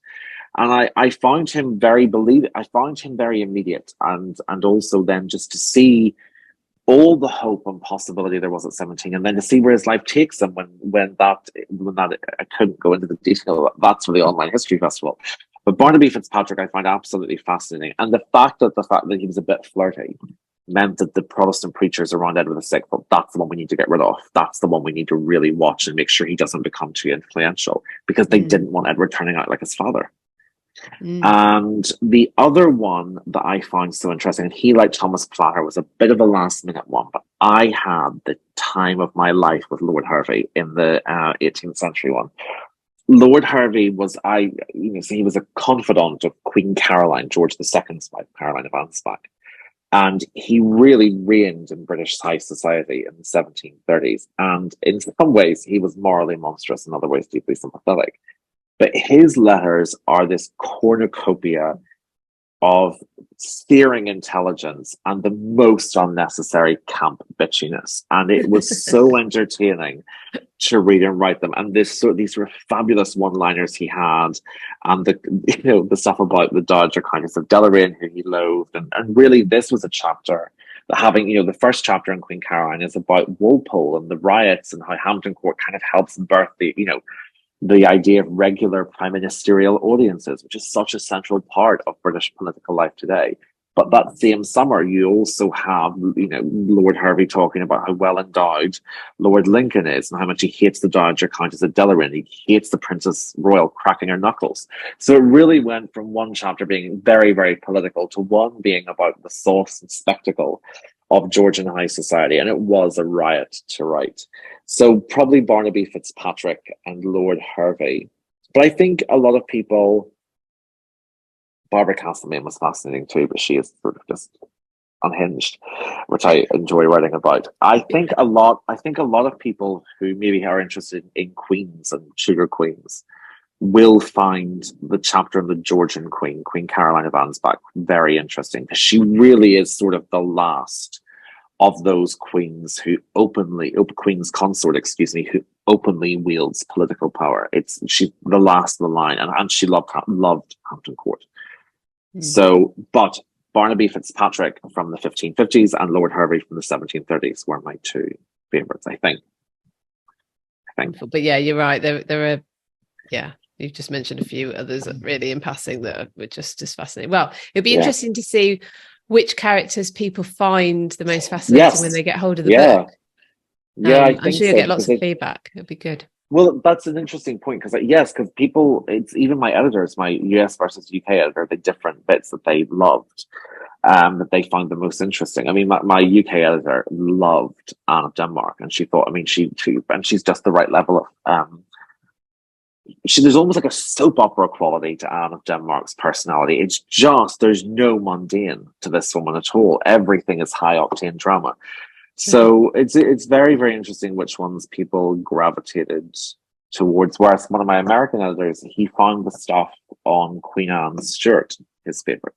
And I found him very immediate, and also then just to see all the hope and possibility there was at 17, and then to see where his life takes him when that I couldn't go into the detail. That's for the online history festival. But Barnaby Fitzpatrick I find absolutely fascinating, and the fact that he was a bit flirty meant that the Protestant preachers around Edward VI thought, that's the one we need to get rid of. That's the one we need to really watch and make sure he doesn't become too influential, because they didn't want Edward turning out like his father. And the other one that I found so interesting, and he, like Thomas Platter, was a bit of a last minute one, but I had the time of my life with Lord Hervey in the 18th century one. Lord Hervey was, so he was a confidant of Queen Caroline, George II's wife, Caroline of Ansbach. And he really reigned in British high society in the 1730s. And in some ways, he was morally monstrous, in other ways, deeply sympathetic. But his letters are this cornucopia of steering intelligence and the most unnecessary camp bitchiness. And it was so entertaining to read and write them. And these sort of fabulous one-liners he had, and the stuff about the Dowager Countess of Deloraine, who he loathed. And really, this was a chapter that, having, the first chapter in Queen Caroline is about Walpole and the riots and how Hampton Court kind of helps birth the idea of regular prime ministerial audiences, which is such a central part of British political life today. But that same summer, you also have, Lord Hervey talking about how well endowed Lord Lincoln is and how much he hates the Dowager Countess of Deloraine. He hates the Princess Royal cracking her knuckles. So it really went from one chapter being very, very political to one being about the sauce and spectacle of Georgian high society, and it was a riot to write. So probably Barnaby Fitzpatrick and Lord Hervey. But I think a lot of people, Barbara Castlemaine was fascinating too, but she is sort of just unhinged, which I enjoy writing about. I think a lot of people who maybe are interested in queens and sugar queens will find the chapter of the Georgian Queen, Queen Caroline of Ansbach, very interesting, because she really is sort of the last of those queens who queen's consort, who openly wields political power. She's the last of the line, and she loved Hampton Court. So, but Barnaby Fitzpatrick from the 1550s and Lord Hervey from the 1730s were my two favourites, I think. But yeah, you're right. There are, you've just mentioned a few others really in passing that were just as fascinating. Well, it'd be interesting to see which characters people find the most fascinating when they get hold of the book. I'm sure you'll get lots of feedback. It'll be good. Well, that's an interesting point, because people, it's even my editors, my US versus UK editor, the different bits that they loved, that they found the most interesting. I mean, my UK editor loved Anne of Denmark, and she thought, she's just the right level of, there's almost like a soap opera quality to Anne of Denmark's personality. It's just, there's no mundane to this woman at all. Everything is high octane drama. So it's very, very interesting which ones people gravitated towards. Whereas one of my American editors, he found the stuff on Queen Anne Stuart his favorite.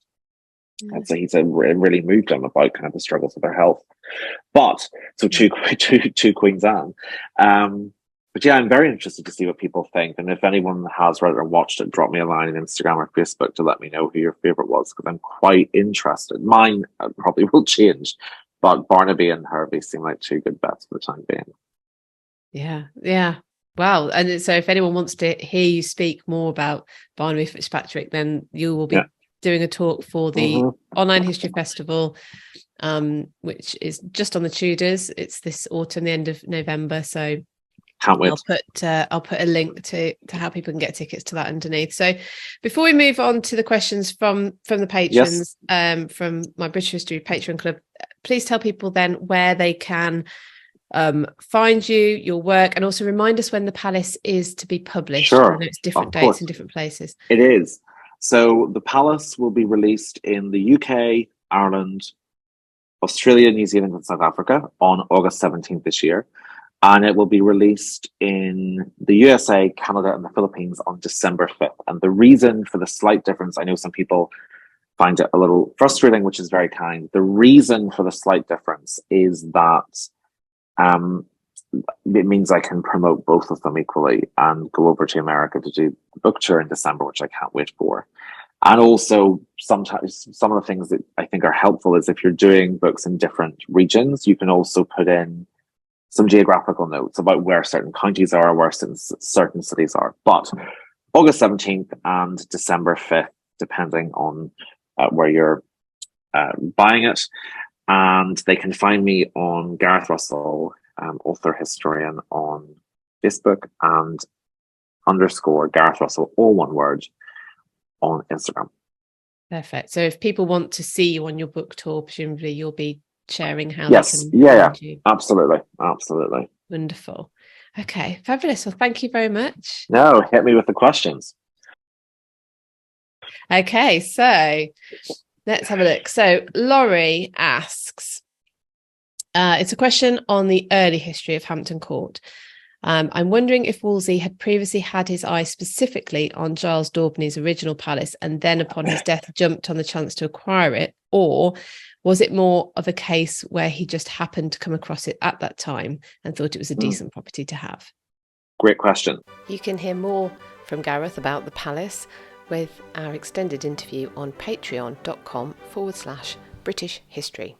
And so he said it really moved him about kind of the struggles of their health. But so two Queens Anne. But yeah, I'm very interested to see what people think. And if anyone has read it or watched it, drop me a line on Instagram or Facebook to let me know who your favorite was, because I'm quite interested. Mine probably will change, but Barnaby and Hervey seem like two good bets for the time being. Yeah. Wow. And so if anyone wants to hear you speak more about Barnaby Fitzpatrick, then you will be doing a talk for the Online History Festival, which is just on the Tudors. It's this autumn, the end of November. So can't wait. I'll put a link to how people can get tickets to that underneath. So before we move on to the questions from the patrons, from my British History Patreon Club, please tell people then where they can find you, your work, and also remind us when the Palace is to be published. Sure. I know it's different dates in different places. It is. So the Palace will be released in the UK, Ireland, Australia, New Zealand, and South Africa on August 17th this year. And it will be released in the USA, Canada, and the Philippines on December 5th. And the reason for the slight difference, I know some people find it a little frustrating, which is very kind. The reason for the slight difference is that it means I can promote both of them equally and go over to America to do the book tour in December, which I can't wait for. And also, sometimes some of the things that I think are helpful is if you're doing books in different regions, you can also put in some geographical notes about where certain counties are, where certain cities are. But August 17th and December 5th, depending on where you're buying it. And they can find me on Gareth Russell, author historian, on Facebook, and _ Gareth Russell, all one word, on Instagram. Perfect. So if people want to see you on your book tour, presumably you'll be sharing how yes. they can find you. Absolutely. Wonderful. Okay, fabulous. Well, thank you very much. No, hit me with the questions. Okay, so let's have a look. So Laurie asks, it's a question on the early history of Hampton Court. I'm wondering if Wolsey had previously had his eye specifically on Giles Daubney's original palace and then upon his death jumped on the chance to acquire it, or was it more of a case where he just happened to come across it at that time and thought it was a decent property to have? Great question. You can hear more from Gareth about the palace with our extended interview on patreon.com/British History.